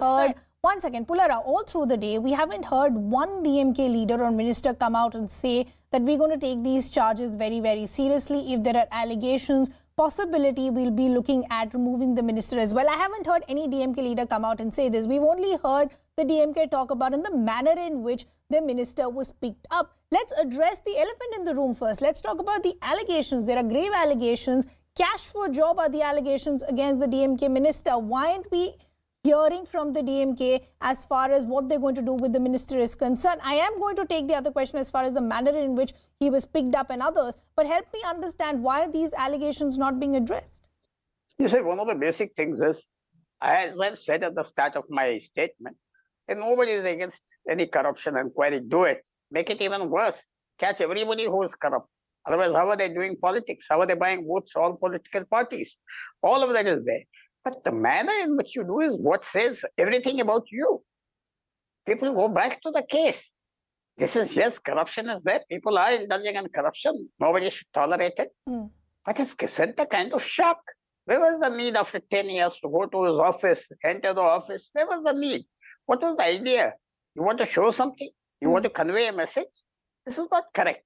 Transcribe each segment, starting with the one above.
heard, one second, Pulara, all through the day, we haven't heard one DMK leader or minister come out and say that we're going to take these charges very, very seriously. If there are allegations, possibility, we'll be looking at removing the minister as well. I haven't heard any DMK leader come out and say this. We've only heard the DMK talk about in the manner in which the minister was picked up. Let's address the elephant in the room first. Let's talk about the allegations. There are grave allegations. Cash for job are the allegations against the DMK minister. Why aren't we hearing from the DMK as far as what they're going to do with the minister is concerned? I am going to take the other question as far as the manner in which he was picked up and others, but help me understand why are these allegations not being addressed? You see, one of the basic things is, as I've said at the start of my statement, that nobody is against any corruption inquiry. Do it. Make it even worse. Catch everybody who is corrupt. Otherwise, how are they doing politics? How are they buying votes? All political parties. All of that is there. But the manner in which you do is what says everything about you. People go back to the case. This is, yes, corruption is there. People are indulging in corruption. Nobody should tolerate it. But it's sent a kind of shock. Where was the need after 10 years to go to his office, enter the office? Where was the need? What was the idea? You want to show something? You want to convey a message? This is not correct.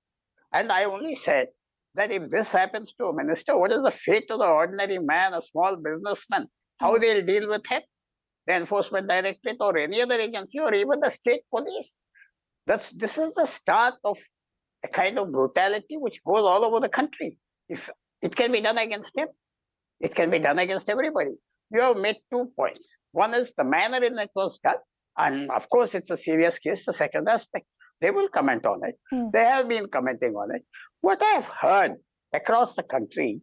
And I only said that if this happens to a minister, what is the fate of the ordinary man, a small businessman? How they'll deal with him? The Enforcement Directorate or any other agency or even the state police. This is the start of a kind of brutality which goes all over the country. If it can be done against him, it can be done against everybody. You have made 2 points. One is the manner in which it was done. And of course, it's a serious case. The second aspect, they will comment on it. They have been commenting on it. What I have heard across the country,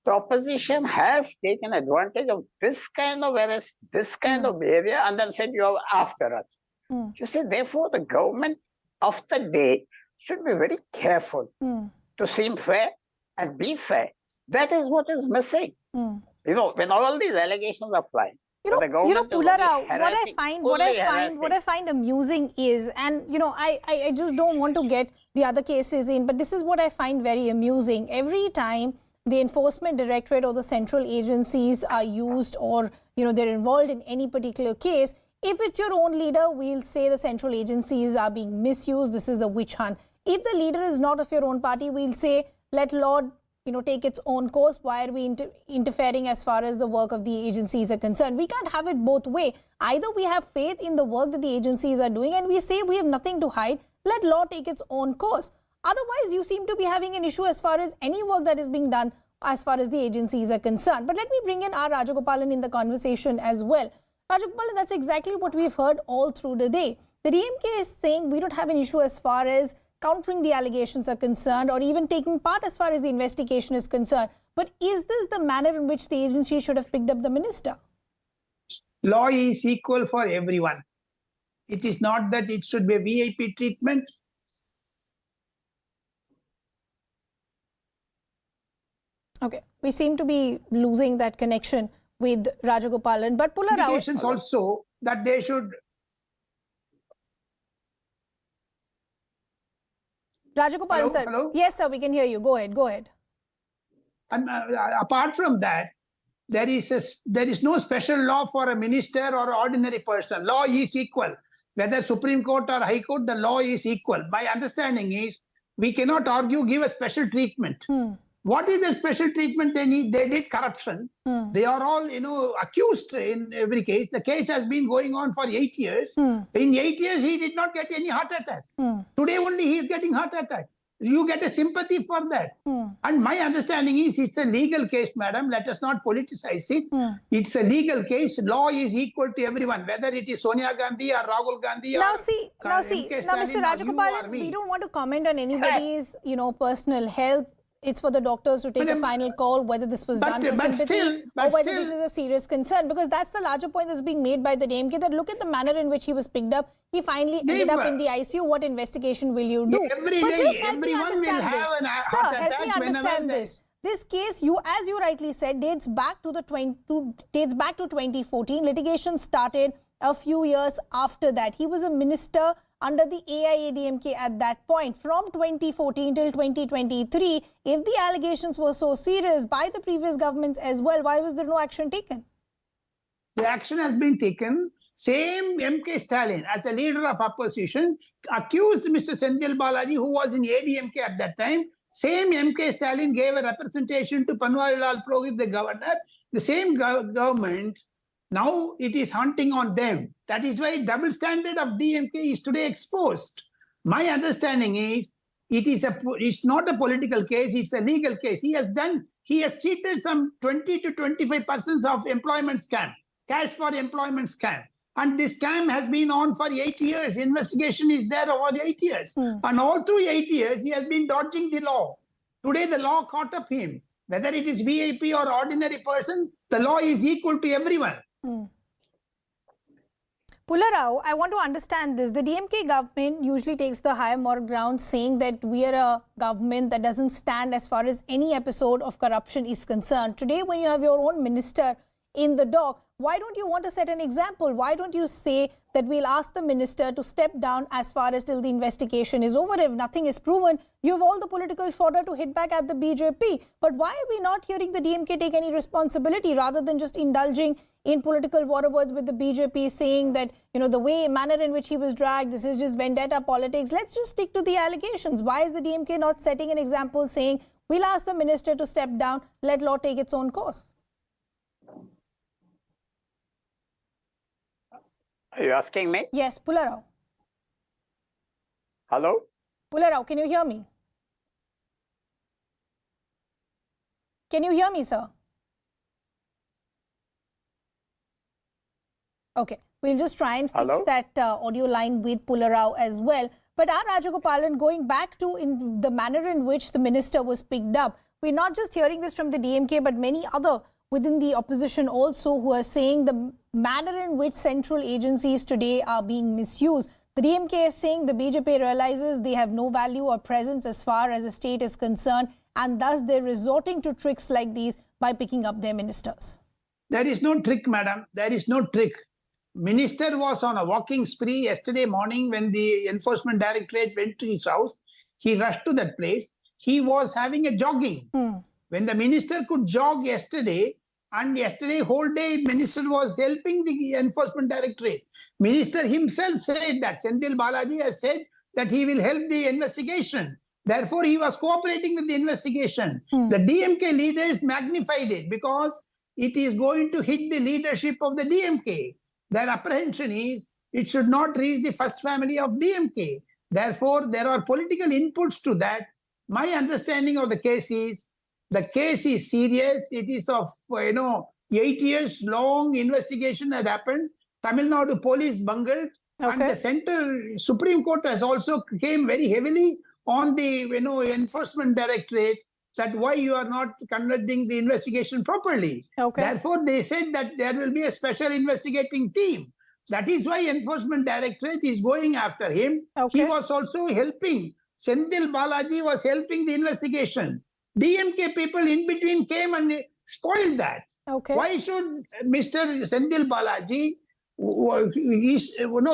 the opposition has taken advantage of this kind of arrest, this kind of behavior, and then said, you are after us. You see, therefore, the government of the day should be very careful to seem fair and be fair. That is what is missing. You know, when all these allegations are flying, Pulara, what I find amusing is, and I just don't want to get the other cases in, but this is what I find very amusing. Every time the Enforcement Directorate or the central agencies are used, or they're involved in any particular case, if it's your own leader, we'll say the central agencies are being misused. This is a witch hunt. If the leader is not of your own party, we'll say let law take its own course. Why are we interfering as far as the work of the agencies are concerned? We can't have it both ways. Either we have faith in the work that the agencies are doing and we say we have nothing to hide, let law take its own course. Otherwise, you seem to be having an issue as far as any work that is being done as far as the agencies are concerned. But let me bring in R. Rajagopalan in the conversation as well. Rajagopalan, that's exactly what we've heard all through the day. The DMK is saying we don't have an issue as far as countering the allegations are concerned or even taking part as far as the investigation is concerned. But is this the manner in which the agency should have picked up the minister? Law is equal for everyone. It is not that it should be a VIP treatment. Okay, we seem to be losing that connection with Rajagopalan. But Pulara, indications also that they should. Rajagopalan, sir. Hello? Yes, sir, we can hear you. Go ahead, go ahead. And apart from that, there is no special law for a minister or ordinary person. Law is equal. Whether Supreme Court or High Court, the law is equal. My understanding is we cannot argue, give a special treatment. What is the special treatment they need? They did corruption. They are all, accused in every case. The case has been going on for 8 years. In 8 years, he did not get any heart attack. Today only he is getting heart attack. You get a sympathy for that. And my understanding is it's a legal case, madam. Let us not politicize it. It's a legal case. Law is equal to everyone, whether it is Sonia Gandhi or Rahul Gandhi now, Mr. Rajagopalan, we don't want to comment on anybody's, personal health. It's for the doctors to take a final call whether this was done for sympathy or whether this is a serious concern, because that's the larger point that's being made by the DMK, that look at the manner in which he was picked up. He finally ended up in the ICU. What investigation will you do? Every but day, just help me everyone will understand have this. an heart Sir, attack. help me understand this. This case, as you rightly said, dates back to 2014. Litigation started a few years after that. He was a minister under the AIADMK at that point. From 2014 till 2023, if the allegations were so serious by the previous governments as well, why was there no action taken? The action has been taken. Same MK Stalin, as a leader of opposition, accused Mr. Senthil Balaji, who was in ADMK at that time. Same MK Stalin gave a representation to Panwarilal Purohit, the governor. The same government, now it is hunting on them. That is why double standard of DMK is today exposed. My understanding is it's not a political case, it's a legal case. He has cheated some 20 to 25% of employment scam, cash for employment scam. And this scam has been on for 8 years. Investigation is there over 8 years. And all through 8 years, he has been dodging the law. Today, the law caught up him. Whether it is VIP or ordinary person, the law is equal to everyone. Pularao, I want to understand this. The DMK government usually takes the higher moral ground, saying that we are a government that doesn't stand as far as any episode of corruption is concerned. Today, when you have your own minister in the dock, why don't you want to set an example? Why don't you say that we'll ask the minister to step down as far as till the investigation is over? If nothing is proven, you have all the political fodder to hit back at the BJP. But why are we not hearing the DMK take any responsibility rather than just indulging in political water words with the BJP, saying that, you know, the manner in which he was dragged, this is just vendetta politics. Let's just stick to the allegations. Why is the DMK not setting an example, saying we'll ask the minister to step down, let law take its own course? Are you asking me? Yes, Pularao. Hello? Pularao, can you hear me? Can you hear me, sir? Okay, we'll just try and fix that audio line with Pularao as well. But R. Rajagopalan, going back to the manner in which the minister was picked up, we're not just hearing this from the DMK, but many other within the opposition also who are saying the manner in which central agencies today are being misused. The DMK is saying the BJP realizes they have no value or presence as far as the state is concerned, and thus they're resorting to tricks like these by picking up their ministers. There is no trick, madam. There is no trick. Minister was on a walking spree yesterday morning when the Enforcement Directorate went to his house. He rushed to that place. He was having a jogging. When the minister could jog yesterday, and yesterday whole day minister was helping the Enforcement Directorate. Minister himself said that, Senthil Balaji has said that he will help the investigation. Therefore, he was cooperating with the investigation. The DMK leaders magnified it because it is going to hit the leadership of the DMK. Their apprehension is it should not reach the first family of DMK. Therefore, there are political inputs to that. My understanding of the case is serious. It is of, 8 years long investigation has happened. Tamil Nadu police bungled. And the Central Supreme Court has also came very heavily on the Enforcement Directorate that why you are not conducting the investigation properly. Therefore, they said that there will be a special investigating team. That is why Enforcement Directorate is going after him. He was also helping. Senthil Balaji was helping the investigation. DMK people in between came and spoiled that. Why should Mr. Senthil Balaji,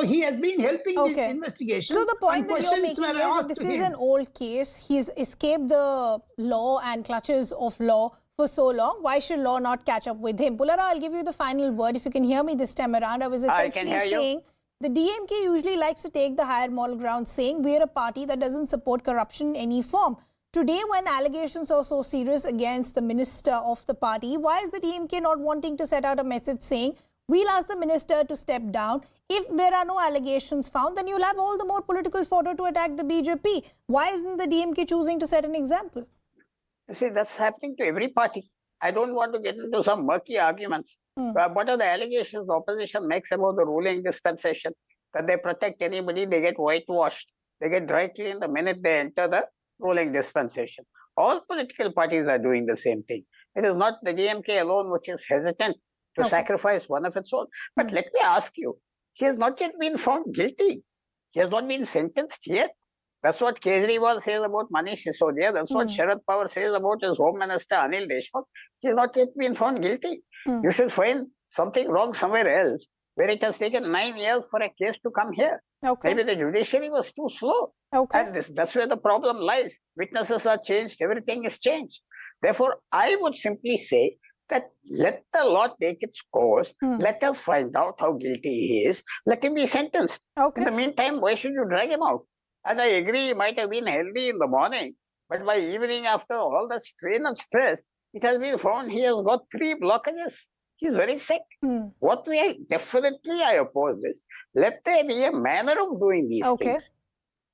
he has been helping this investigation. So the point that you're making is that this is an old case. He's escaped the law and clutches of law for so long. Why should law not catch up with him? Pulara, I'll give you the final word. If you can hear me this time around, I was essentially saying the DMK usually likes to take the higher moral ground, saying we're a party that doesn't support corruption in any form. Today, when allegations are so serious against the minister of the party, why is the DMK not wanting to set out a message saying, we'll ask the minister to step down. If there are no allegations found, then you'll have all the more political fodder to attack the BJP. Why isn't the DMK choosing to set an example? You see, that's happening to every party. I don't want to get into some murky arguments. What are the allegations the opposition makes about the ruling dispensation? That they protect anybody, they get whitewashed. They get dry cleaned the minute they enter the ruling dispensation. All political parties are doing the same thing. It is not the DMK alone which is hesitant to sacrifice one of its own. But let me ask you, he has not yet been found guilty. He has not been sentenced yet. That's what Kejriwal says about Manish Sisodia. That's what Sharad Pawar says about his Home Minister Anil Deshmukh. He has not yet been found guilty. You should find something wrong somewhere else, where it has taken 9 years for a case to come here. Maybe the judiciary was too slow. And that's where the problem lies. Witnesses are changed, everything is changed. Therefore, I would simply say that let the law take its course. Let us find out how guilty he is. Let him be sentenced. Okay. In the meantime, why should you drag him out? And I agree, he might have been healthy in the morning, but by evening, after all the strain and stress, it has been found he has got 3 blockages. He's very sick. What I oppose this. Let there be a manner of doing these things.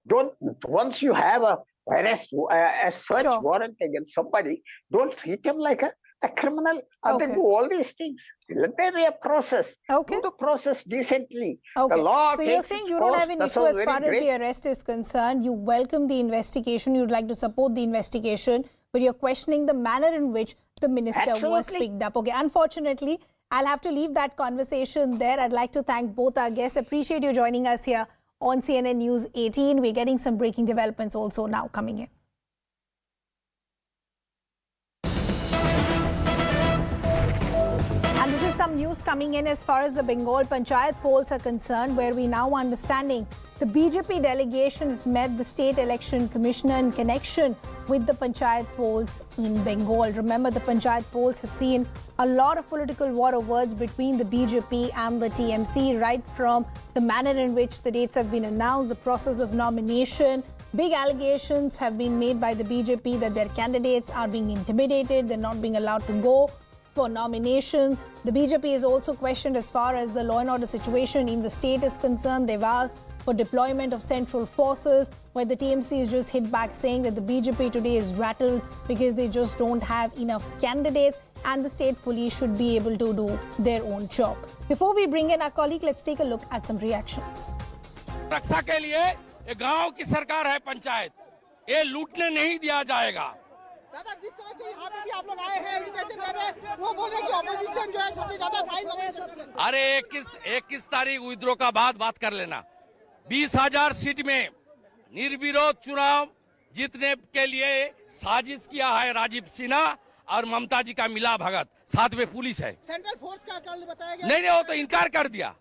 Don't, once you have a search warrant against somebody, don't treat him like a criminal and then do all these things. Let there be a process. Do the process decently. The law so you're saying you don't have an issue as far as the arrest is concerned. You welcome the investigation. You'd like to support the investigation, but you're questioning the manner in which the minister was picked up. Okay, unfortunately, I'll have to leave that conversation there. I'd like to thank both our guests. Appreciate you joining us here on CNN News 18. We're getting some breaking developments also now coming in. And this is some news coming in as far as the Bengal panchayat polls are concerned, where we now are understanding the BJP delegations met the state election commissioner in connection with the panchayat polls in Bengal. Remember, the panchayat polls have seen a lot of political war of words between the BJP and the TMC, right from the manner in which the dates have been announced, the process of nomination. Big allegations have been made by the BJP that their candidates are being intimidated, they're not being allowed to go for nomination. The BJP is also questioned as far as the law and order situation in the state is concerned. They've asked for deployment of central forces, where the TMC is just hit back saying that the BJP today is rattled because they just don't have enough candidates and the state police should be able to do their own job. Before we bring in our colleague, let's take a look at some reactions. रक्षा के लिए ये गांव की सरकार है पंचायत, ये लूटने नहीं दिया जाएगा। दादा, जिस तरह से यहाँ पे भी आप लोग आए हैं, इरिटेशन कर रहे हैं, वो बोल रहे हैं कि ऑपोजिशन जो है सबसे ज्यादा फाइन लगाए। अरे 21 तारीख विद्रोह का बात कर लेना। 20,000 सीट में निर्विरोध चुनाव जीतने के लिए साजिश किया है राजीव सिन्हा और ममता जी का मिला भगत, साथ में पुलिस है। सेंट्रल फोर्स का कल बताया गया। नहीं, वो तो इनकार कर दिया।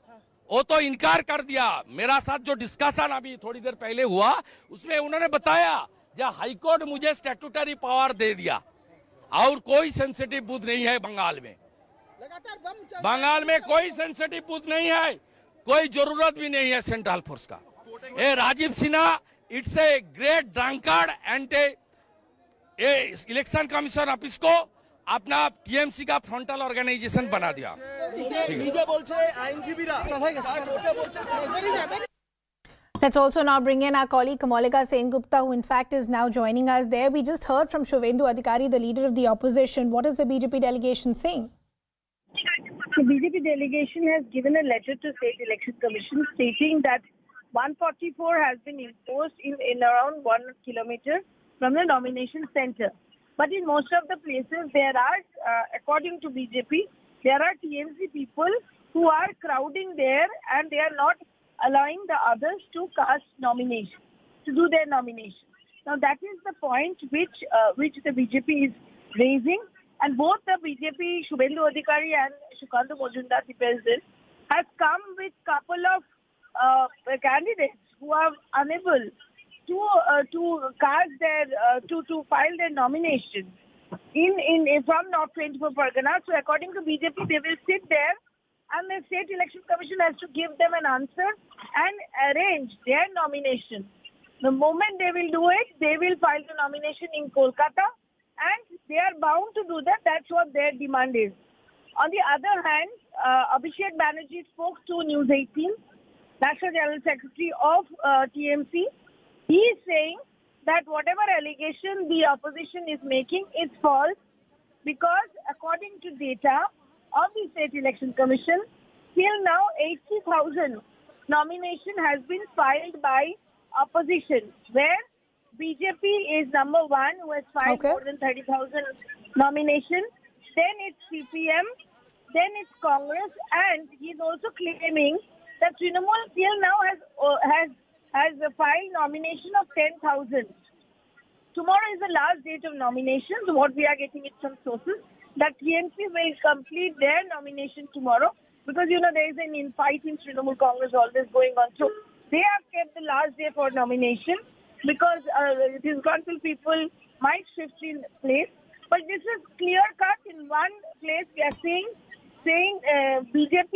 वो तो इनकार कर दिया। मेरा साथ जो डिस्कशन अभी थोड़ी देर पहले हुआ, उसमें उन्होंने बताया जब हाईकोर्ट मुझे स्टैट्यूटरी पावर दे दिया और कोई सेंसिटिव बूथ नहीं है बंगाल में। बंगाल में कोई सेंसिटिव बूथ नहीं है, कोई जरूरत भी नहीं है सेंट्रल फोर्स का। ये Rajiv Sinha it's a great drunkard and a election commission office को अपना टीएमसी का फ्रंटल ऑर्गेनाइजेशन बना दिया। Let's also now bring in our colleague Kamalika Sengupta, who in fact is now joining us there. We just heard from Shovendu Adhikari, the leader of the opposition. What is the BJP delegation saying? The BJP delegation has given a letter to State Election Commission stating that 144 has been imposed in around 1 kilometer from the nomination center. But in most of the places, there are, according to BJP, there are TMC people who are crowding there and they are not allowing the others to cast nomination, to do their nomination. Now that is the point which the BJP is raising, and both the BJP, Shovendu Adhikari and Sukanta Majumdar, the president, has come with couple of candidates who are unable to cast their to file their nomination from North 24 Pargana. So according to BJP, they will sit there and the State Election Commission has to give them an answer and arrange their nomination. The moment they will do it, they will file the nomination in Kolkata and they are bound to do that. That's what their demand is. On the other hand, Abhishek Banerjee spoke to News 18, National General Secretary of TMC. He is saying that whatever allegation the opposition is making is false because according to data of the State Election Commission, till now 80,000 nomination has been filed by opposition, where BJP is number one, who has filed more than 30,000 nominations. Then it's CPM, then it's Congress, and he's also claiming that Trinamool till now has filed nomination of 10,000. Tomorrow is the last date of nominations. What we are getting it from sources that TMC will complete their nomination tomorrow because there is an infight in Trinamool Congress always going on. So they have kept the last day for nomination because disgruntled people might shift in place. But this is clear cut. In one place, we are saying BJP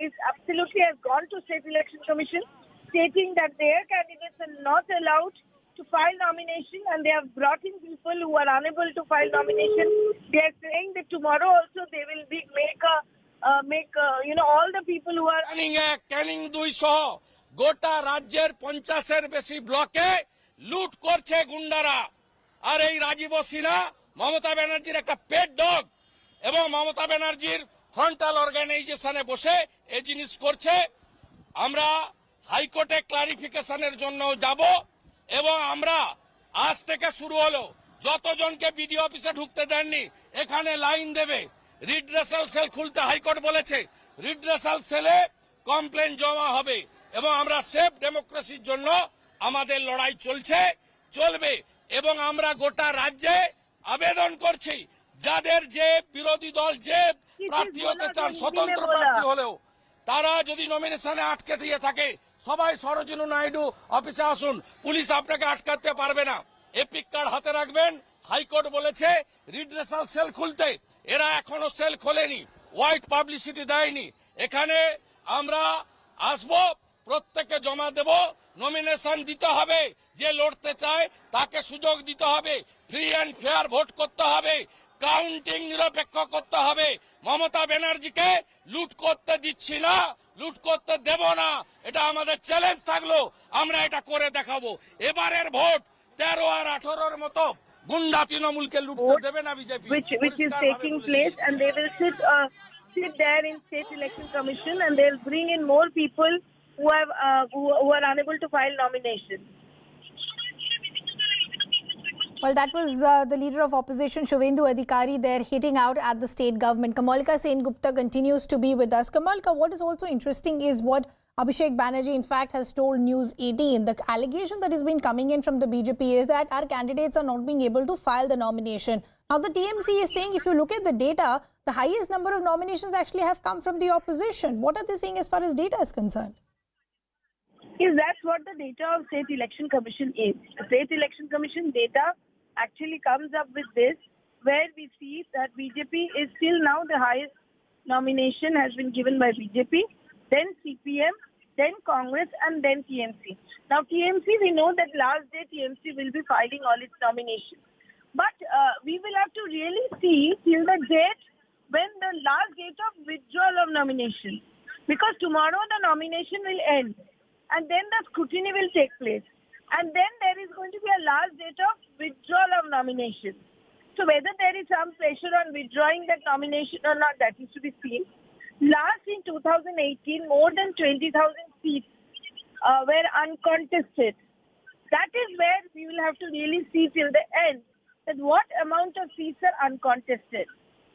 is absolutely has gone to State Election Commission, stating that their candidates are not allowed to file nomination, and they have brought in people who are unable to file nomination. They are saying that tomorrow also they will make all the people who are Canning 200 গোটা রাজ্যের 50-এর বেশি ব্লকে লুট করছে গুন্ডারা। আর এই রাজীব সিনহা মমতা ব্যানার্জির একটা পেট ডগ এবং মমতা ব্যানার্জির ফ্রন্টাল অর্গানাইজেশনে বসে এই জিনিস করছে। আমরা হাইকোর্টে ক্লারিফিকেশনের জন্য যাব এবং আমরা আজ থেকে শুরু হলো যতজনকে বিডিও অফিসে ঢুকতে দেননি এখানে লাইন দেবে। রিড্রেসাল সেল খুলতে হাইকোর্ট বলেছে, রিড্রেসাল সেলে কমপ্লেন জমা হবে এবং আমরা সেফ ডেমোক্রেসির জন্য আমাদের লড়াই চলবে এবং আমরা গোটা রাজ্যে আবেদন করছি যাদের যে বিরোধী দল যে প্রার্থী হতে চান স্বতন্ত্র প্রার্থী হলেও তারা যদি নমিনেশনে আটকে দিয়ে থাকে সবাই সরোজিনী নাইডু অফিসে আসুন, পুলিশ আপনাকে আটকাতে পারবে না। এপিক কার্ড হাতে রাখবেন, হাইকোর্ট বলেছে রিড্রেসাল সেল খুলতে, এরা এখনো সেল খোলেনি, হোয়াইট পাবলিসিটি দেয়নি। এখানে আমরা আসবো, প্রত্যেককে জমা দেব, নমিনেশন দিতে হবে, যে লড়তে চায় তাকে সুযোগ দিতে হবে, ফ্রি অ্যান্ড ফেয়ার ভোট করতে হবে, কাউন্টিং নিরপেক্ষ করতে হবে। মমতা ব্যানার্জিকে লুট করতে দিচ্ছি না, লুট করতে দেব না, এটা আমাদের চ্যালেঞ্জ থাকলো, আমরা এটা করে দেখাবো। এবারের ভোট 13 আর 18-র মতো গুন্ডা তৃণমূলকে লুটতে দেবে না BJP. which is taking place, and they will sit there in State Election Commission, and they'll bring in more people who are unable to file nomination. Well, that was the leader of opposition, Shubhendu Adhikari, there hitting out at the state government. Kamalika Sengupta continues to be with us. Kamalika, what is also interesting is what Abhishek Banerjee, in fact, has told News 18. The allegation that has been coming in from the BJP is that our candidates are not being able to file the nomination. Now, the TMC is saying, if you look at the data, the highest number of nominations actually have come from the opposition. What are they saying as far as data is concerned? Yes, that's what the data of State Election Commission is. The State Election Commission data actually comes up with this, where we see that BJP is still now the highest nomination has been given by BJP, then CPM, then Congress, and then TMC. Now, TMC, we know that last day TMC will be filing all its nominations. But we will have to really see till the date when the last date of withdrawal of nomination. Because tomorrow the nomination will end, and then the scrutiny will take place. And then there is going to be a last date of withdrawal of nomination. So whether there is some pressure on withdrawing that nomination or not, that is to be seen. Last in 2018, more than 20,000 seats were uncontested. That is where we will have to really see till the end that what amount of seats are uncontested.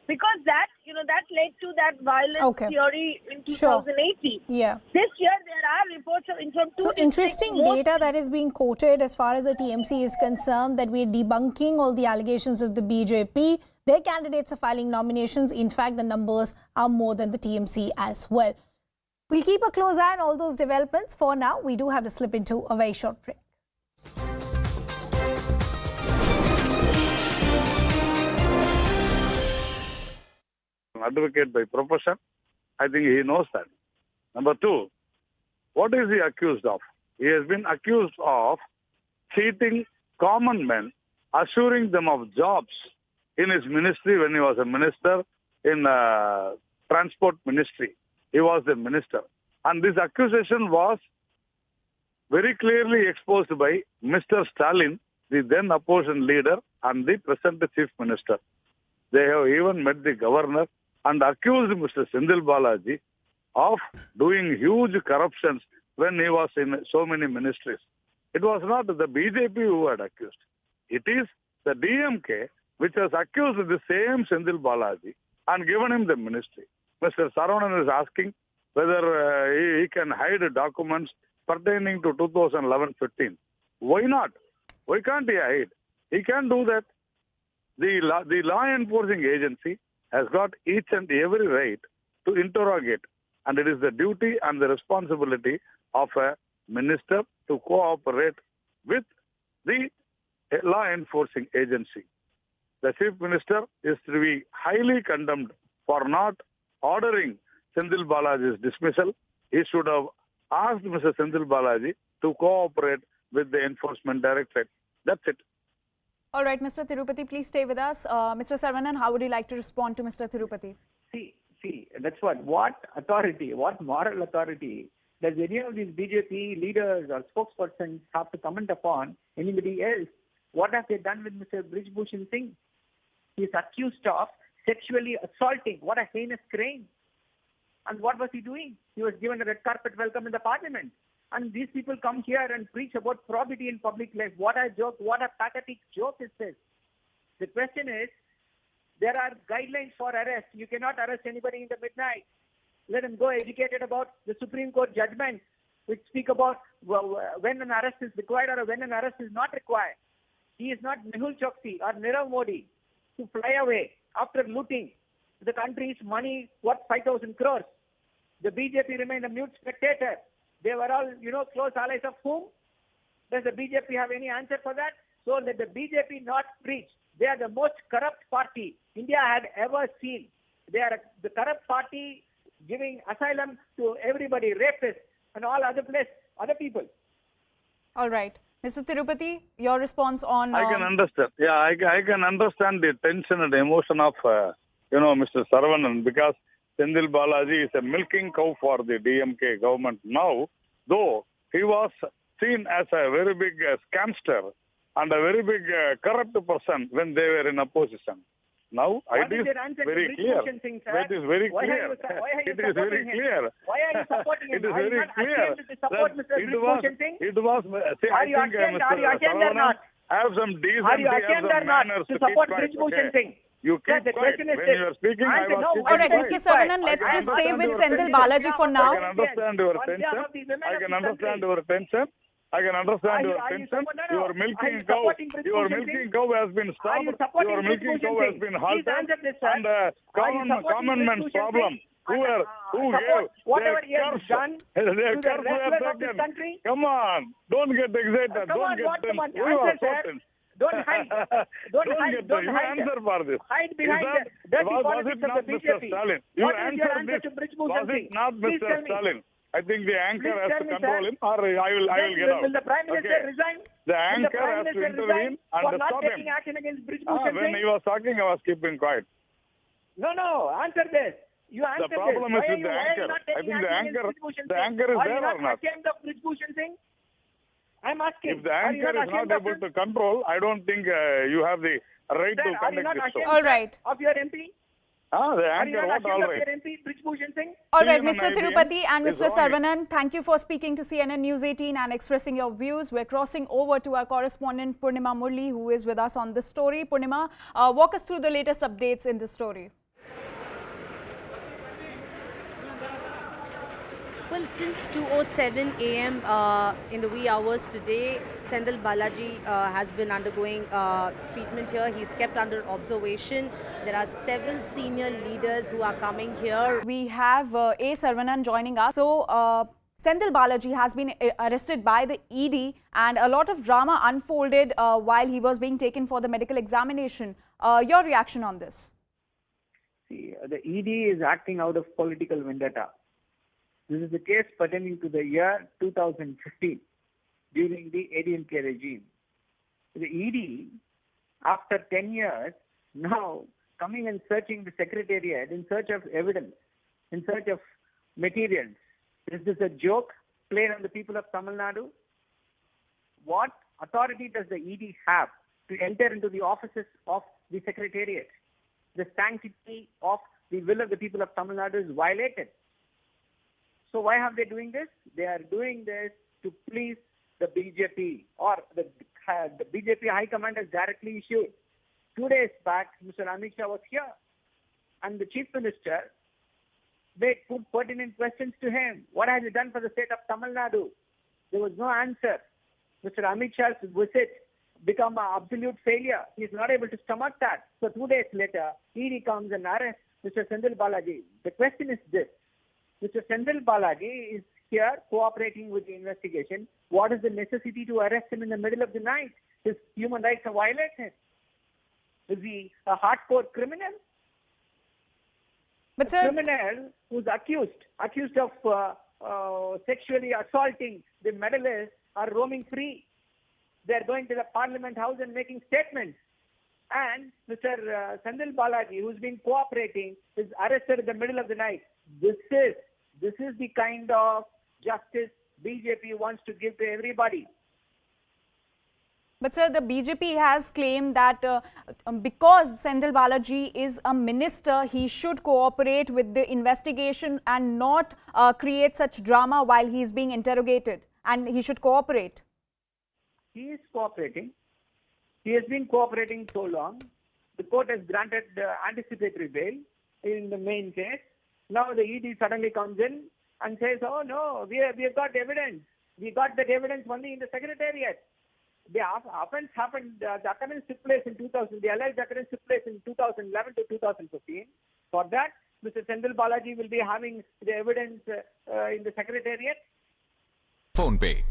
Because that, that led to that violent theory in 2018. Sure. Yeah. This year, there are reports of So interesting data that is being quoted as far as the TMC is concerned, that we're debunking all the allegations of the BJP. Their candidates are filing nominations. In fact, the numbers are more than the TMC as well. We'll keep a close eye on all those developments. For now, we do have to slip into a very short break. Advocate by profession, I think he knows that. Number two, what is he accused of? He has been accused of cheating common men, assuring them of jobs in his ministry when he was a minister in transport ministry. He was the minister. And this accusation was very clearly exposed by Mr. Stalin, the then opposition leader and the present chief minister. They have even met the governor and accused Mr. Senthil Balaji of doing huge corruptions when he was in so many ministries. It was not the BJP who had accused. It is the DMK which has accused the same Senthil Balaji and given him the ministry. Mr. Saravanan is asking whether he can hide documents pertaining to 2011-15. Why not? Why can't he hide? He can do that. The law enforcing agency has got each and every right to interrogate, and it is the duty and the responsibility of a minister to cooperate with the law enforcing agency. the Chief Minister is to be highly condemned for not ordering Senthil Balaji's dismissal. He should have asked Mr. Senthil Balaji to cooperate with the Enforcement Directorate. That's it. All right, Mr. Tirupati, please stay with us. Mr. Saravanan, how would you like to respond to Mr. Tirupati? See, that's what authority, what moral authority does any of these BJP leaders or spokespersons have to comment upon anybody else? What have they done with Mr. Brijbhushan Singh? He is accused of sexually assaulting. What a heinous crime. And what was he doing? He was given a red carpet welcome in the parliament. And these people come here and preach about probity in public life. What a joke, what a pathetic joke is this. The question is, there are guidelines for arrest. You cannot arrest anybody in the midnight. Let them go educated about the Supreme Court judgments, which speak about when an arrest is required or when an arrest is not required. He is not Mehul Choksi or Nirav Modi to fly away after looting the country's money worth 5,000 crores. The BJP remained a mute spectator. They were all, close allies of whom? Does the BJP have any answer for that? So let the BJP not preach. They are the most corrupt party India had ever seen. They are the corrupt party giving asylum to everybody, rapists and all other people. All right. Mr. Tirupati, your response on... I can understand. Yeah, I can understand the tension and emotion of, Mr. Saravanan, because Senthil Balaji is a milking cow for the DMK government now, though he was seen as a very big scamster and a very big corrupt person when they were in opposition. Now, it is very clear. It is very clear. It is very clear. Why are you supporting him? It is very clear. It was. Are you ashamed or not? Have some decency, have some manners to support Brijbhushan Singh? You keep quiet. When you are speaking, I was keeping All right, quiet. Mr. Saravanan, let's just stay with Senthil Balaji for now. I can understand your tension. I can understand your tension. I can understand your tension. Your milking cow has been stopped. Your milking cow has been halted. And common man's problem. Who gave whatever he has done to the wrestlers of this country? Come on, don't get excited. Don't get tense. Don't hide. Don't hide. Don't hide. Answer for this. Hide behind the dirty politics of the BJP. Stalin? What is your answer to Brijbhushan Singh? Was it not Mr. Stalin? I think the anchor has to control him, or I will get out. Will the Prime Minister resign? The anchor has to intervene and for not stop him. taking action against Brijbhushan Singh? When he was talking, I was keeping quiet. No. Answer this. You answer The problem this. is with the anchor. I think the anchor is there or not. Are you not ashamed of Brijbhushan Singh? I'm asking. If the anchor is not able to control, I don't think you have the right to conduct this show. All right. Of your MP? The anchor, what all Of right? your MP, Brijbhushan Singh? All right, Mr. Tirupati and Mr. Saravanan, thank you for speaking to CNN News 18 and expressing your views. We're crossing over to our correspondent Purnima Murli, who is with us on this story. Purnima, walk us through the latest updates in this story. Well, since 2:07 a.m. In the wee hours today, Senthil Balaji has been undergoing treatment here. He's kept under observation. There are several senior leaders who are coming here. We have A. Saravanan joining us. So, Senthil Balaji has been arrested by the ED and a lot of drama unfolded while he was being taken for the medical examination. Your reaction on this? See, the ED is acting out of political vendetta. This is the case pertaining to the year 2015 during the ADMK regime. The ED, after 10 years, now coming and searching the secretariat in search of evidence, in search of materials. Is this a joke played on the people of Tamil Nadu? What authority does the ED have to enter into the offices of the secretariat? The sanctity of the will of the people of Tamil Nadu is violated. So why are they doing this? They are doing this to please the BJP, or the BJP High Command has directly issued. 2 days back, Mr. Amit Shah was here, and the Chief Minister, they put pertinent questions to him. What has he done for the state of Tamil Nadu? There was no answer. Mr. Amit Shah's visit become an absolute failure. He is not able to stomach that. So 2 days later, ED comes and arrests Mr. Senthil Balaji. The question is this. Mr. Senthil Balaji is here cooperating with the investigation. What is the necessity to arrest him in the middle of the night? His human rights are violated. Is he a hardcore criminal? But A sir, criminal who's accused of sexually assaulting the medalists are roaming free. They're going to the Parliament House and making statements. And Mr. Senthil Balaji, who's been cooperating, is arrested in the middle of the night. This is the kind of justice BJP wants to give to everybody. But sir, the BJP has claimed that because Senthil Balaji is a minister, he should cooperate with the investigation and not create such drama while he is being interrogated, and he should cooperate. He is cooperating. He has been cooperating so long. The court has granted anticipatory bail in the main case. Now the ED suddenly comes in and says, oh no, we have got evidence. We got that evidence only in the Secretariat. The offense happened, the occurrence took place in 2000, the alleged occurrence took place in 2011 to 2015. For that, Mr. Senthil Balaji will be having the evidence in the Secretariat. Phone Pay.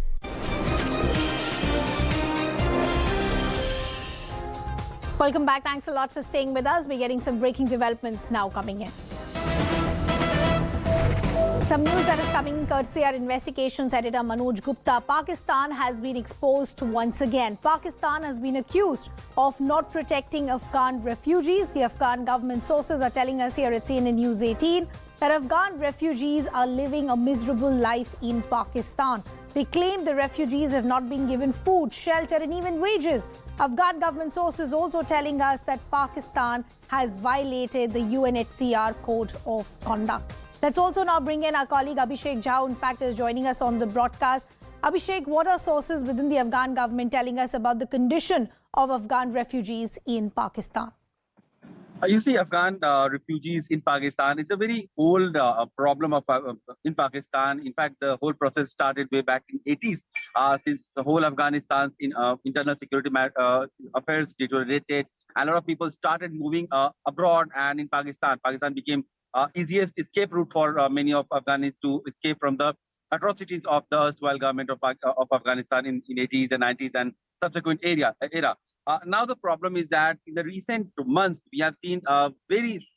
Welcome back. Thanks a lot for staying with us. We're getting some breaking developments now coming in. Some news that is coming in courtesy our investigations editor Manoj Gupta. Pakistan has been exposed once again. Pakistan has been accused of not protecting Afghan refugees. The Afghan government sources are telling us here at CNN News 18 that Afghan refugees are living a miserable life in Pakistan. They claim the refugees have not been given food, shelter and even wages. Afghan government sources also telling us that Pakistan has violated the UNHCR Code of Conduct. Let's also now bring in our colleague Abhishek Jha, who in fact is joining us on the broadcast. Abhishek, what are sources within the Afghan government telling us about the condition of Afghan refugees in Pakistan? You see, Afghan refugees in Pakistan, it's a very old problem of in Pakistan. In fact, the whole process started way back in 80s, since the whole Afghanistan's internal security affairs deteriorated. A lot of people started moving abroad, and in Pakistan became easiest escape route for many of Afghans to escape from the atrocities of the erstwhile government of Afghanistan in 80s and 90s and subsequent era. Now the problem is that in the recent months, we have seen a very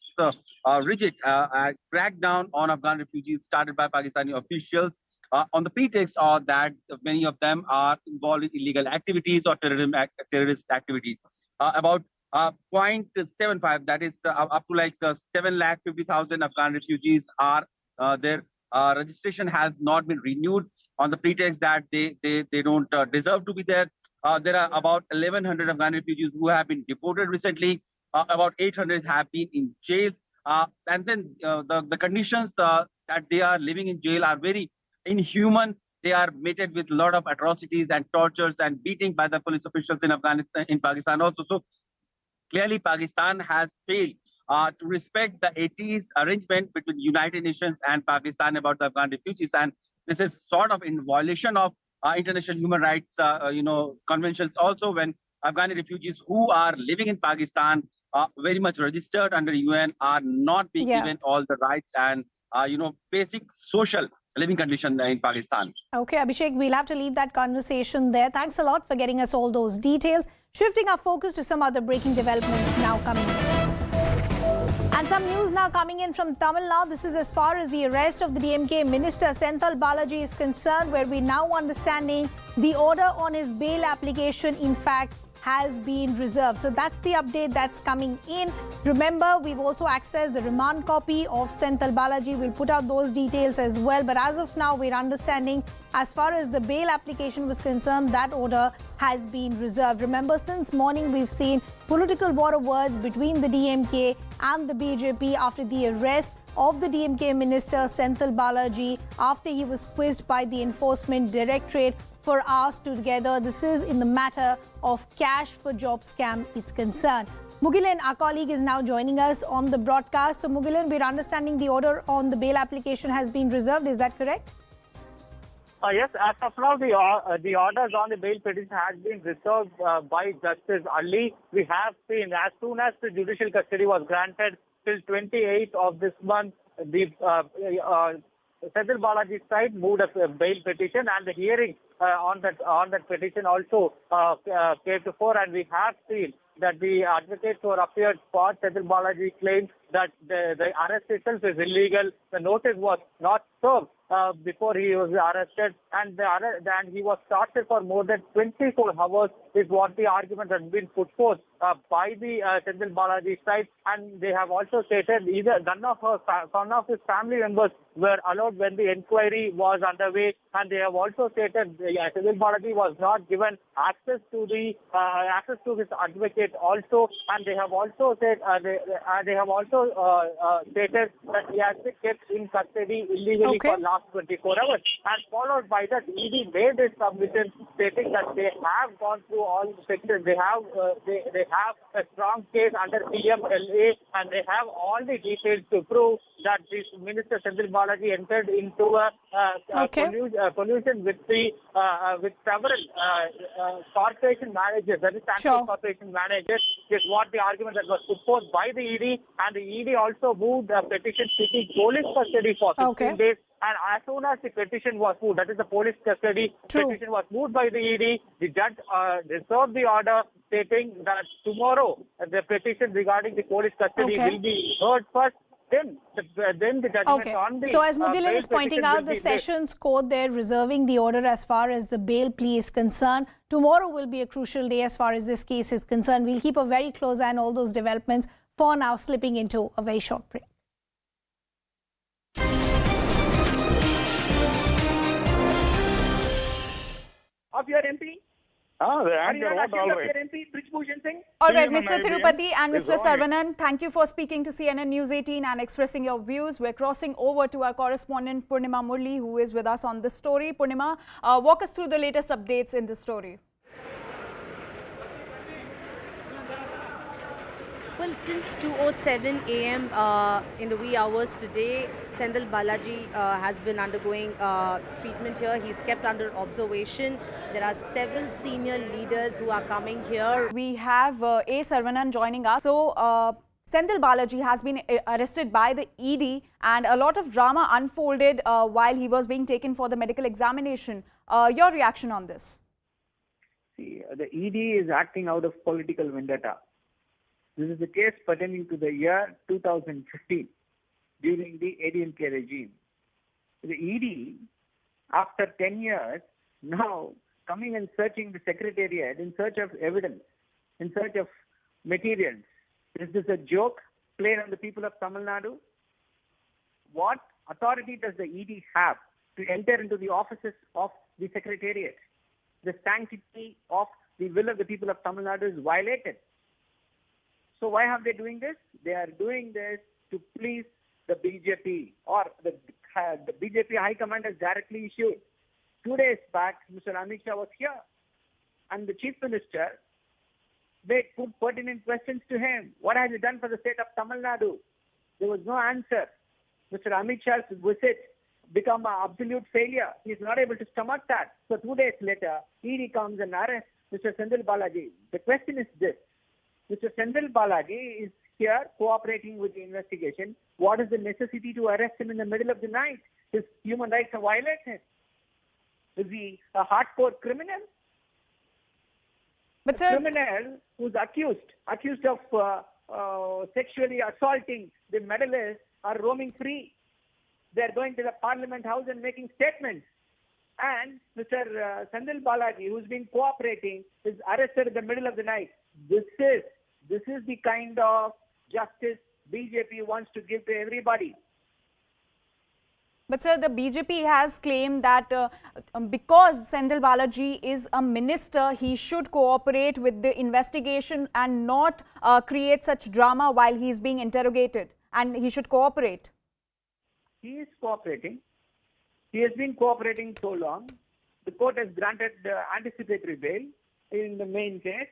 rigid crackdown on Afghan refugees started by Pakistani officials on the pretext of that many of them are involved in illegal activities or terrorist activities. About 0.75, that is up to like 750,000 Afghan refugees are their registration has not been renewed on the pretext that they don't deserve to be there. There are about 1,100 Afghan refugees who have been deported recently. About 800 have been in jail. And then the conditions that they are living in jail are very inhuman. They are meted with a lot of atrocities and tortures and beating by the police officials in Afghanistan, in Pakistan also. So clearly, Pakistan has failed to respect the 80s arrangement between United Nations and Pakistan about the Afghan refugees, and this is sort of in violation of international human rights, conventions. Also, when Afghani refugees who are living in Pakistan, very much registered under UN, are not being given all the rights and basic social living conditions in Pakistan. Okay, Abhishek, we'll have to leave that conversation there. Thanks a lot for getting us all those details. Shifting our focus to some other breaking developments now coming in. And some news now coming in from Tamil Nadu. This is as far as the arrest of the DMK minister Senthil Balaji is concerned, where we now understanding the order on his bail application, in fact, has been reserved. So that's the update that's coming in. Remember, we've also accessed the remand copy of Senthil Balaji. We'll put out those details as well. But as of now, we're understanding as far as the bail application was concerned, that order has been reserved. Remember, since morning, we've seen political war of words between the DMK and the BJP after the arrest of the DMK minister Senthil Balaji after he was quizzed by the Enforcement Directorate for hours together. This is in the matter of cash for job scam is concerned. Mugilan, our colleague, is now joining us on the broadcast. So Mugilan, we're understanding the order on the bail application has been reserved. Is that correct? Yes, as of now, the orders on the bail petition has been reserved by Justice Ali. We have seen as soon as the judicial custody was granted till 28th of this month, the Senthil Balaji's side moved a bail petition, and the hearing on that petition also came to fore, and we have seen that the advocates who appeared for Senthil Balaji claimed that the arrest itself is illegal. The notice was not served before he was arrested, and he was tortured for more than 24 hours is what the argument has been put forth by the Senthil Balaji side, and they have also stated either none of his family members were allowed when the inquiry was underway, and they have also stated Senthil Balaji was not given access to his advocate also, and they have also said stated that he has been kept in custody illegally for last 24 hours, and followed by that ED made this submission stating that they have gone through all the sections, they have a strong case under PMLA, and they have all the details to prove that this Minister Senthil Balaji entered into a collusion with several corporation managers, that is corporation managers, is what the argument that was put forth by the ED, and the ED also moved a petition seeking police custody for 15 days. And as soon as the petition was moved, that is the police custody petition was moved by the ED, the judge reserved the order stating that tomorrow the petition regarding the police custody will be heard first. Then the judgment on the so as Mugilan is pointing out, the Sessions Court there reserving the order as far as the bail plea is concerned. Tomorrow will be a crucial day as far as this case is concerned. We'll keep a very close eye on all those developments. For now, slipping into a very short break. Of your MP? Are you not ashamed of your MP, Brijbhushan Singh? All right, Mr. Tirupati and Mr. Saravanan, thank you for speaking to CNN News 18 and expressing your views. We're crossing over to our correspondent Purnima Murli, who is with us on this story. Purnima, walk us through the latest updates in this story. Well, since 2:07 a.m. In the wee hours today, Senthil Balaji has been undergoing treatment here. He's kept under observation. There are several senior leaders who are coming here. We have A. Saravanan joining us. So, Senthil Balaji has been arrested by the ED, and a lot of drama unfolded while he was being taken for the medical examination. Your reaction on this? See, the ED is acting out of political vendetta. This is the case pertaining to the year 2015 during the ADMK regime. The ED, after 10 years, now coming and searching the secretariat in search of evidence, in search of materials. Is this a joke played on the people of Tamil Nadu? What authority does the ED have to enter into the offices of the secretariat? The sanctity of the will of the people of Tamil Nadu is violated. So why have they doing this? They are doing this to please the BJP, or the BJP High Command has directly issued. 2 days back, Mr. Amit Shah was here, and the Chief Minister, they put pertinent questions to him. What has he done for the state of Tamil Nadu? There was no answer. Mr. Amit Shah's visit become an absolute failure. He is not able to stomach that. So 2 days later, ED comes and arrests Mr. Senthil Balaji. The question is this. Mr. Senthil Balaji is here cooperating with the investigation. What is the necessity to arrest him in the middle of the night? His human rights are violated. Is he a hardcore criminal? But a criminal who's accused of sexually assaulting the medalists are roaming free. They're going to the Parliament House and making statements. And Mr. Senthil Balaji, who's been cooperating, is arrested in the middle of the night. This is the kind of justice BJP wants to give to everybody. But sir, the BJP has claimed that because Senthil Balaji is a minister, he should cooperate with the investigation and not create such drama while he is being interrogated, and he should cooperate. He is cooperating. He has been cooperating so long. The court has granted anticipatory bail in the main case.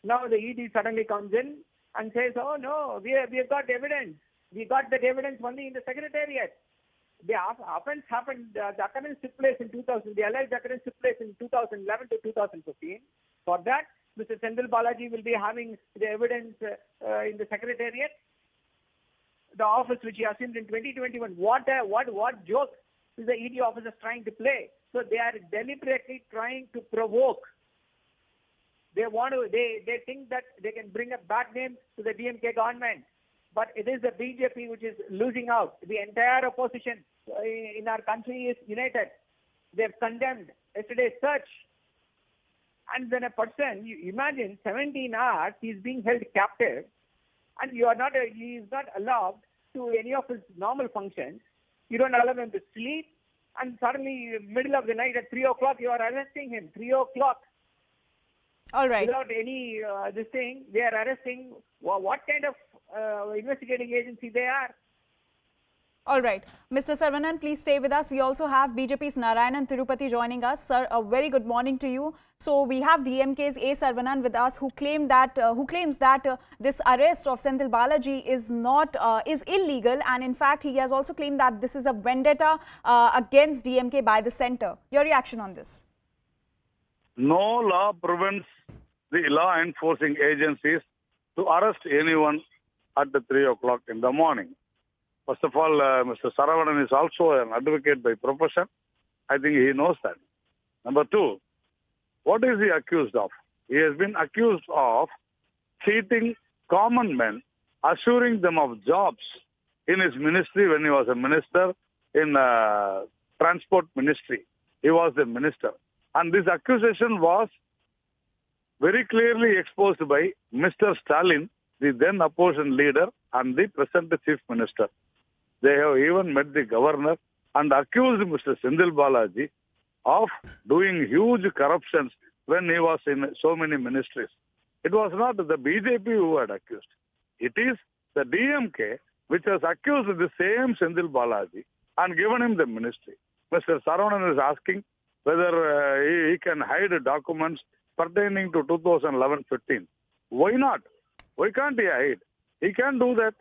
Now the ED suddenly comes in and says, oh no, we have got evidence. We got that evidence only in the secretariat. The offense happened, the occurrence took place in 2000, the alleged occurrence took place in 2011 to 2015. For that, Mr. Senthil Balaji will be having the evidence in the secretariat. The office which he assumed in 2021. What joke? is the ED officers trying to play. So they are deliberately trying to provoke. They think that they can bring a bad name to the DMK government. But it is the BJP which is losing out. The entire opposition in our country is united. They've condemned yesterday's search. And then a person, you imagine 17 hours, he's being held captive, and he is not allowed to any of his normal functions. You don't allow him to sleep, and suddenly, middle of the night at 3 o'clock, you are arresting him. 3 o'clock. All right. Without any this thing, they are arresting. What kind of investigating agency they are? All right. Mr. Saravanan, please stay with us. We also have BJP's Narayanan Tirupati joining us. Sir, a very good morning to you. So we have DMK's A. Saravanan with us, who claims that this arrest of Senthil Balaji is illegal, and in fact he has also claimed that this is a vendetta against DMK by the centre. Your reaction on this? No law prevents the law enforcing agencies to arrest anyone at the 3 o'clock in the morning. First of all, Mr. Saravanan is also an advocate by profession. I think he knows that. Number two, what is he accused of? He has been accused of cheating common men, assuring them of jobs in his ministry when he was a minister in transport ministry. He was the minister. And this accusation was very clearly exposed by Mr. Stalin, the then opposition leader, and the present chief minister. They have even met the governor and accused Mr. Senthil Balaji of doing huge corruptions when he was in so many ministries. It was not the BJP who had accused. It is the DMK which has accused the same Senthil Balaji and given him the ministry. Mr. Saravanan is asking whether he can hide documents pertaining to 2011-15. Why not? Why can't he hide? He can do that.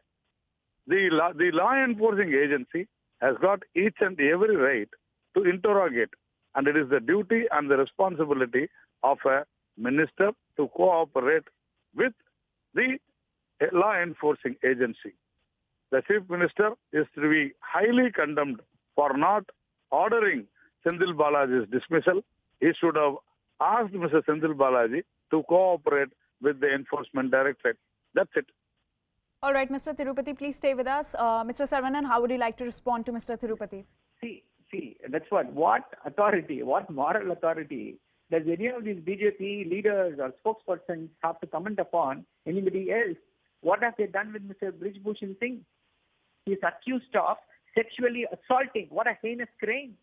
The law enforcing agency has got each and every right to interrogate, and it is the duty and the responsibility of a minister to cooperate with the law enforcing agency. The chief minister is to be highly condemned for not ordering Senthil Balaji's dismissal. He should have asked Mr. Senthil Balaji to cooperate with the Enforcement Directorate. That's it. All right, Mr. Tirupati, please stay with us. Mr. Saravanan, how would you like to respond to Mr. Tirupati? See, that's what authority, what moral authority does any of these BJP leaders or spokespersons have to comment upon anybody else? What have they done with Mr. Brij Bhushan Singh? He is accused of sexually assaulting. What a heinous crime.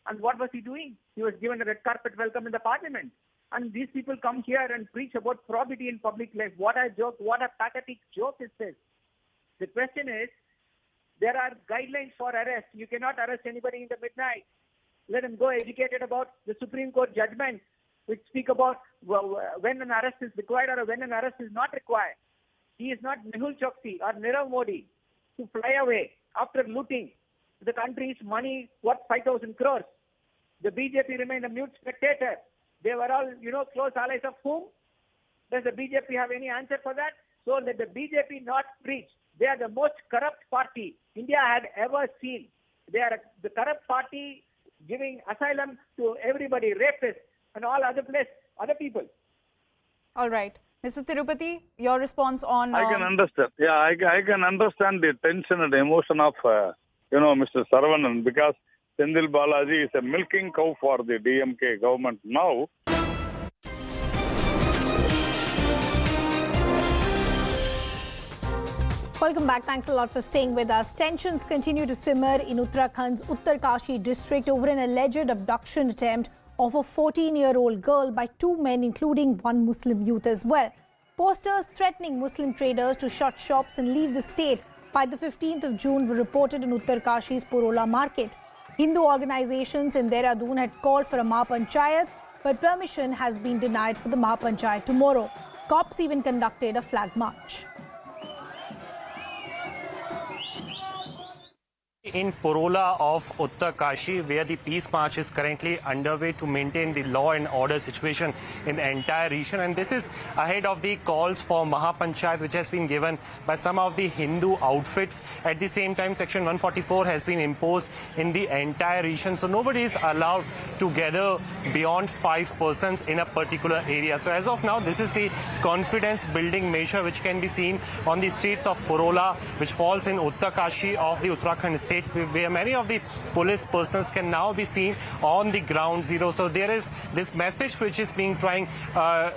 And what was he doing? He was given a red carpet welcome in the parliament. And these people come here and preach about probity in public life. What a joke, what a pathetic joke is this. The question is, there are guidelines for arrest. You cannot arrest anybody in the midnight. Let them go educated about the Supreme Court judgments, which speak about when an arrest is required or when an arrest is not required. He is not Mehul Choksi or Nirav Modi to fly away after looting the country's money worth 5,000 crores. The BJP remained a mute spectator. They were all, close allies of whom? Does the BJP have any answer for that? So let the BJP not preach. They are the most corrupt party India had ever seen. They are the corrupt party giving asylum to everybody, rapists and all other people. All right. Mr. Tirupati, your response on... I can understand. Yeah, I can understand the tension and emotion of, Mr. Saravanan, because Senthil Balaji is a milking cow for the DMK government now. Welcome back. Thanks a lot for staying with us. Tensions continue to simmer in Uttarakhand's Uttarkashi district over an alleged abduction attempt of a 14-year-old girl by two men, including one Muslim youth as well. Posters threatening Muslim traders to shut shops and leave the state by the 15th of June were reported in Uttarkashi's Porola market. Hindu organizations in Dehradun had called for a panchayat, but permission has been denied for the panchayat tomorrow. Cops even conducted a flag march. In Porola of Uttarakhand, where the peace march is currently underway to maintain the law and order situation in the entire region. And this is ahead of the calls for Mahapanchayat, which has been given by some of the Hindu outfits. At the same time, Section 144 has been imposed in the entire region. So nobody is allowed to gather beyond 5 persons in a particular area. So as of now, this is the confidence building measure which can be seen on the streets of Porola, which falls in Uttarakhand of the Uttarakhand state, where many of the police personnel can now be seen on the ground zero. So there is this message which is being trying out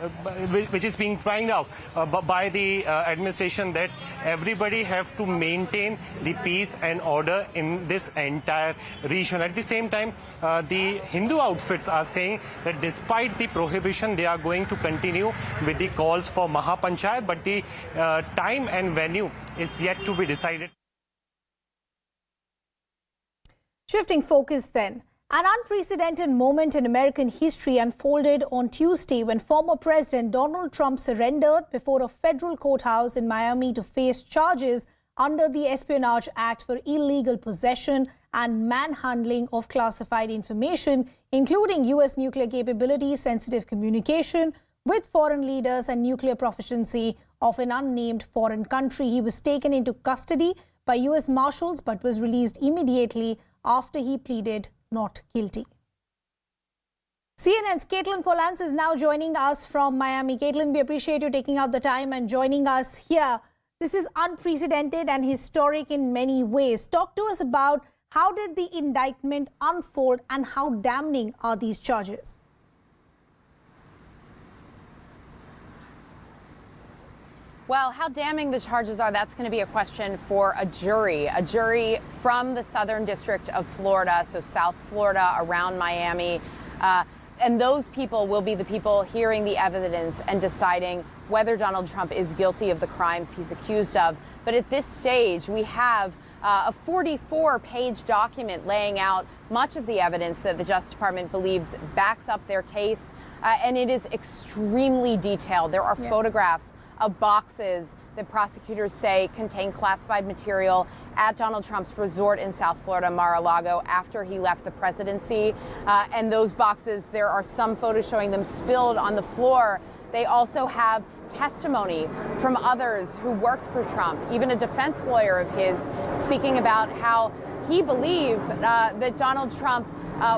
by the administration, that everybody have to maintain the peace and order in this entire region. At the same time, the Hindu outfits are saying that despite the prohibition, they are going to continue with the calls for Mahapanchayat, but the time and venue is yet to be decided. Shifting focus then, an unprecedented moment in American history unfolded on Tuesday when former President Donald Trump surrendered before a federal courthouse in Miami to face charges under the Espionage Act for illegal possession and manhandling of classified information, including U.S. nuclear capabilities, sensitive communication with foreign leaders, and nuclear proficiency of an unnamed foreign country. He was taken into custody by U.S. Marshals but was released immediately after he pleaded not guilty. CNN's Caitlin Polans is now joining us from Miami. Caitlin, we appreciate you taking out the time and joining us here. This is unprecedented and historic in many ways. Talk to us about how did the indictment unfold and how damning are these charges? Well, how damning the charges are, that's going to be a question for a jury from the Southern District of Florida, so South Florida, around Miami. And those people will be the people hearing the evidence and deciding whether Donald Trump is guilty of the crimes he's accused of. But at this stage, we have a 44-page document laying out much of the evidence that the Justice Department believes backs up their case. And it is extremely detailed. There are photographs of boxes that prosecutors say contain classified material at Donald Trump's resort in South Florida, Mar-a-Lago, after he left the presidency. And those boxes, there are some photos showing them spilled on the floor. They also have testimony from others who worked for Trump, even a defense lawyer of his, speaking about how he believed that Donald Trump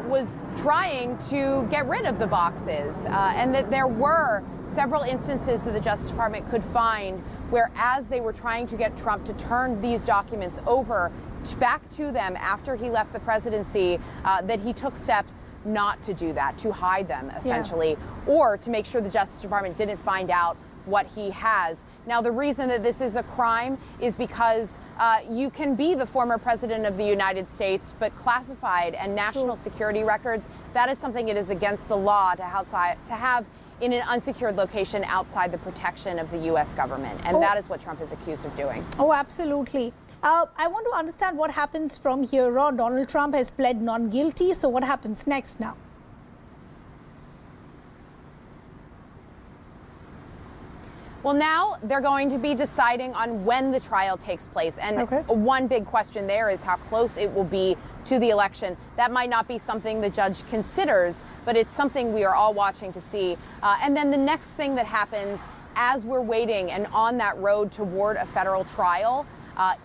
was trying to get rid of the boxes, and that there were several instances that the Justice Department could find where, as they were trying to get Trump to turn these documents over back to them after he left the presidency, that he took steps not to do that, to hide them, essentially, or to make sure the Justice Department didn't find out what he has. Now, the reason that this is a crime is because you can be the former president of the United States, but classified and national security records, that is something it is against the law to have in an unsecured location outside the protection of the U.S. government. And that is what Trump is accused of doing. Oh, absolutely. I want to understand what happens from here on. Donald Trump has pled not guilty. So what happens next now? Well, now they're going to be deciding on when the trial takes place. And one big question there is how close it will be to the election. That might not be something the judge considers, but it's something we are all watching to see. And then the next thing that happens as we're waiting and on that road toward a federal trial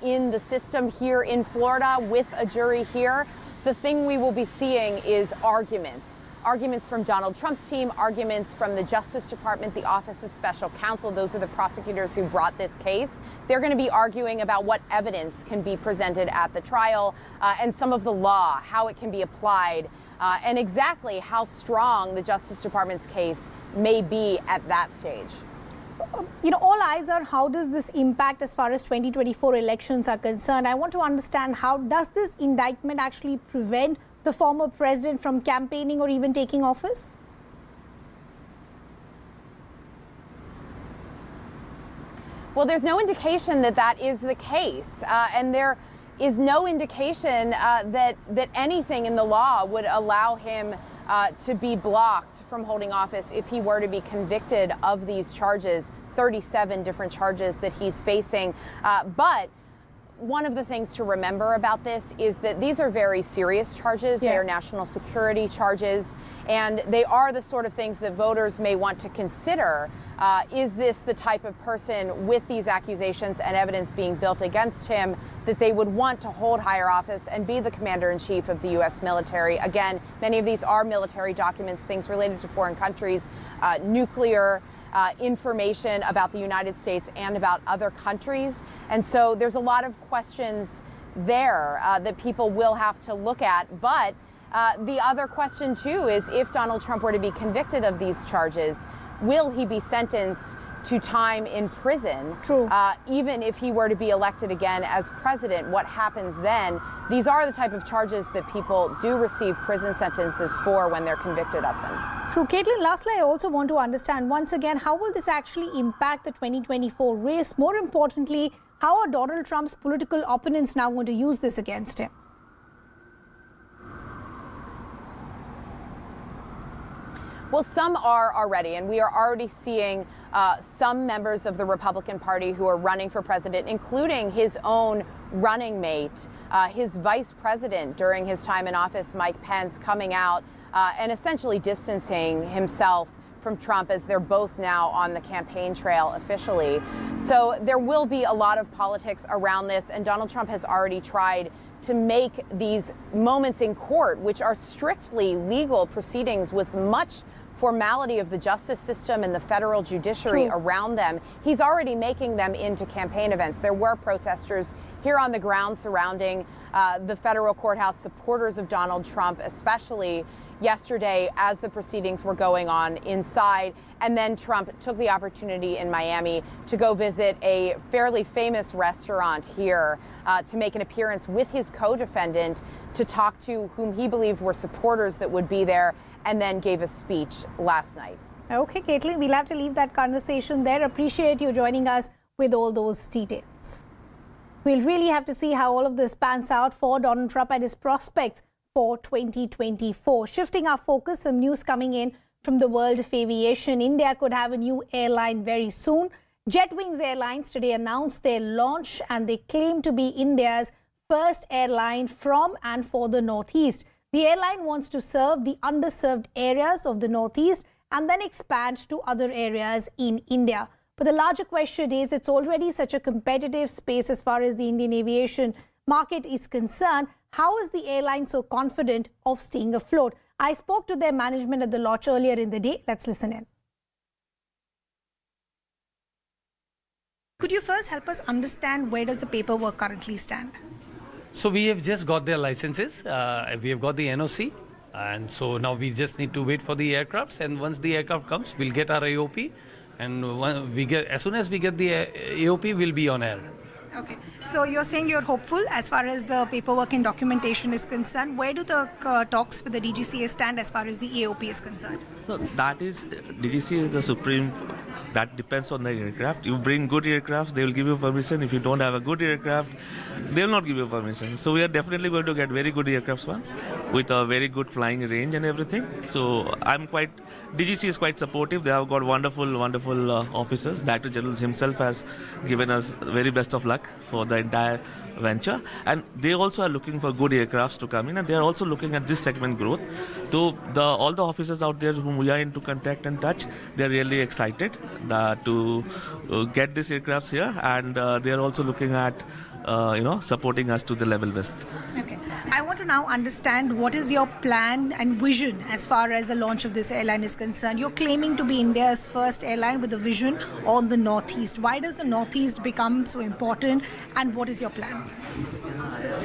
in the system here in Florida with a jury here, the thing we will be seeing is arguments. Arguments from Donald Trump's team, arguments from the Justice Department, the Office of Special Counsel. Those are the prosecutors who brought this case. They're going to be arguing about what evidence can be presented at the trial and some of the law, how it can be applied, and exactly how strong the Justice Department's case may be at that stage. You know, all eyes are how does this impact as far as 2024 elections are concerned. I want to understand, how does this indictment actually prevent the former president from campaigning or even taking office? Well, there's no indication that that is the case. And there is no indication that anything in the law would allow him to be blocked from holding office if he were to be convicted of these charges, 37 different charges that he's facing. But one of the things to remember about this is that these are very serious charges. They are national security charges, and they are the sort of things that voters may want to consider. Is this the type of person with these accusations and evidence being built against him that they would want to hold higher office and be the commander-in-chief of the U.S. military? Again, many of these are military documents, things related to foreign countries, nuclear information about the United States and about other countries. And so there's a lot of questions there that people will have to look at. But the other question, too, is if Donald Trump were to be convicted of these charges, will he be sentenced to time in prison? True. Even if he were to be elected again as president, what happens then? These are the type of charges that people do receive prison sentences for when they're convicted of them. True. Caitlin, lastly, I also want to understand once again, how will this actually impact the 2024 race? More importantly, how are Donald Trump's political opponents now going to use this against him? Well, some are already, and we are already seeing some members of the Republican Party who are running for president, including his own running mate, his vice president during his time in office, Mike Pence, coming out and essentially distancing himself from Trump as they're both now on the campaign trail officially. So there will be a lot of politics around this, and Donald Trump has already tried to make these moments in court, which are strictly legal proceedings with much formality of the justice system and the federal judiciary around them. He's already making them into campaign events. There were protesters here on the ground surrounding the federal courthouse, supporters of Donald Trump, especially yesterday as the proceedings were going on inside. And then Trump took the opportunity in Miami to go visit a fairly famous restaurant here to make an appearance with his co-defendant to talk to whom he believed were supporters that would be there, and then gave a speech last night. Okay, Caitlin, we'll have to leave that conversation there. Appreciate you joining us with all those details. We'll really have to see how all of this pans out for Donald Trump and his prospects for 2024. Shifting our focus, some news coming in from the world of aviation. India could have a new airline very soon. Jetwings Airlines today announced their launch, and they claim to be India's first airline from and for the Northeast. The airline wants to serve the underserved areas of the Northeast and then expand to other areas in India. But the larger question is, it's already such a competitive space as far as the Indian aviation market is concerned. How is the airline so confident of staying afloat? I spoke to their management at the launch earlier in the day. Let's listen in. Could you first help us understand where does the paperwork currently stand? So we have just got their licenses, we have got the NOC, and so now we just need to wait for the aircrafts, and once the aircraft comes, we'll get our AOP, and as soon as we get the AOP, we'll be on air. Okay, so you're saying you're hopeful as far as the paperwork and documentation is concerned. Where do the talks with the DGCA stand as far as the AOP is concerned? So that is, DGCA is the supreme. That depends on the aircraft. You bring good aircraft, they will give you permission. If you don't have a good aircraft, they will not give you permission. So we are definitely going to get very good aircrafts once with a very good flying range and everything. So DGC is quite supportive. They have got wonderful officers. Director General himself has given us very best of luck for the entire venture, and they also are looking for good aircrafts to come in, and they are also looking at this segment growth. So all the officers out there whom we are into contact and touch, they are really excited to get these aircrafts here, and they are also looking at supporting us to the level best. Okay, I want to now understand what is your plan and vision as far as the launch of this airline is concerned. You're claiming to be India's first airline with a vision on the Northeast. Why does the Northeast become so important, and what is your plan?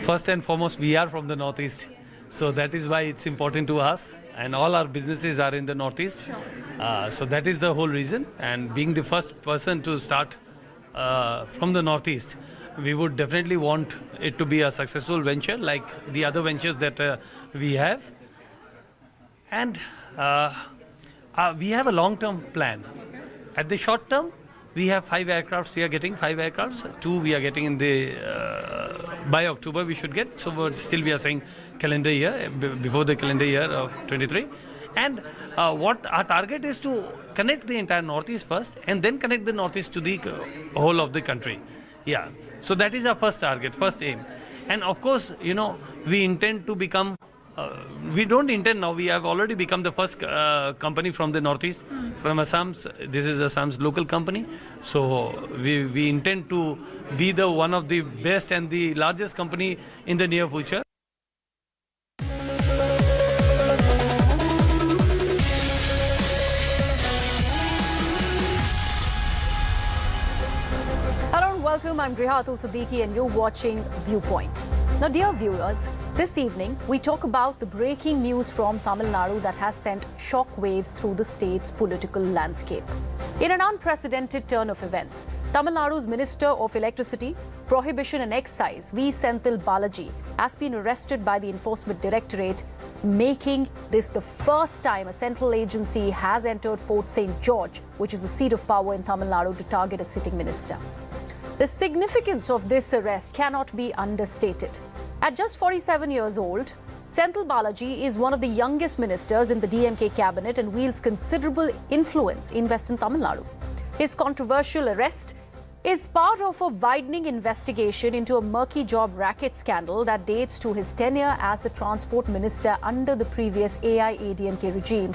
First and foremost, we are from the Northeast, so that is why it's important to us, and all our businesses are in the Northeast. Sure. So that is the whole reason, and being the first person to start from the Northeast, we would definitely want it to be a successful venture like the other ventures that we have. And we have a long-term plan. At the short term, we have 5 aircrafts. We are getting 5 aircrafts. 2 we are getting in the by October we should get. So still we are saying calendar year, before the calendar year of 23. And what our target is to connect the entire Northeast first, and then connect the Northeast to the whole of the country. Yeah. So that is our first target, first aim. And of course, you know, we intend to become, we don't intend now, we have already become the first company from the Northeast, from Assam's, this is Assam's local company. So we intend to be the one of the best and the largest company in the near future. Welcome, I'm Griha Atul Siddiqui and you're watching Viewpoint. Now dear viewers, this evening we talk about the breaking news from Tamil Nadu that has sent shock waves through the state's political landscape. In an unprecedented turn of events, Tamil Nadu's Minister of Electricity, Prohibition and Excise, V. Senthil Balaji, has been arrested by the Enforcement Directorate, making this the first time a central agency has entered Fort St. George, which is the seat of power in Tamil Nadu, to target a sitting minister. The significance of this arrest cannot be understated. At just 47 years old, Senthil Balaji is one of the youngest ministers in the DMK cabinet and wields considerable influence in Western Tamil Nadu. His controversial arrest is part of a widening investigation into a murky job racket scandal that dates to his tenure as the transport minister under the previous AIADMK regime.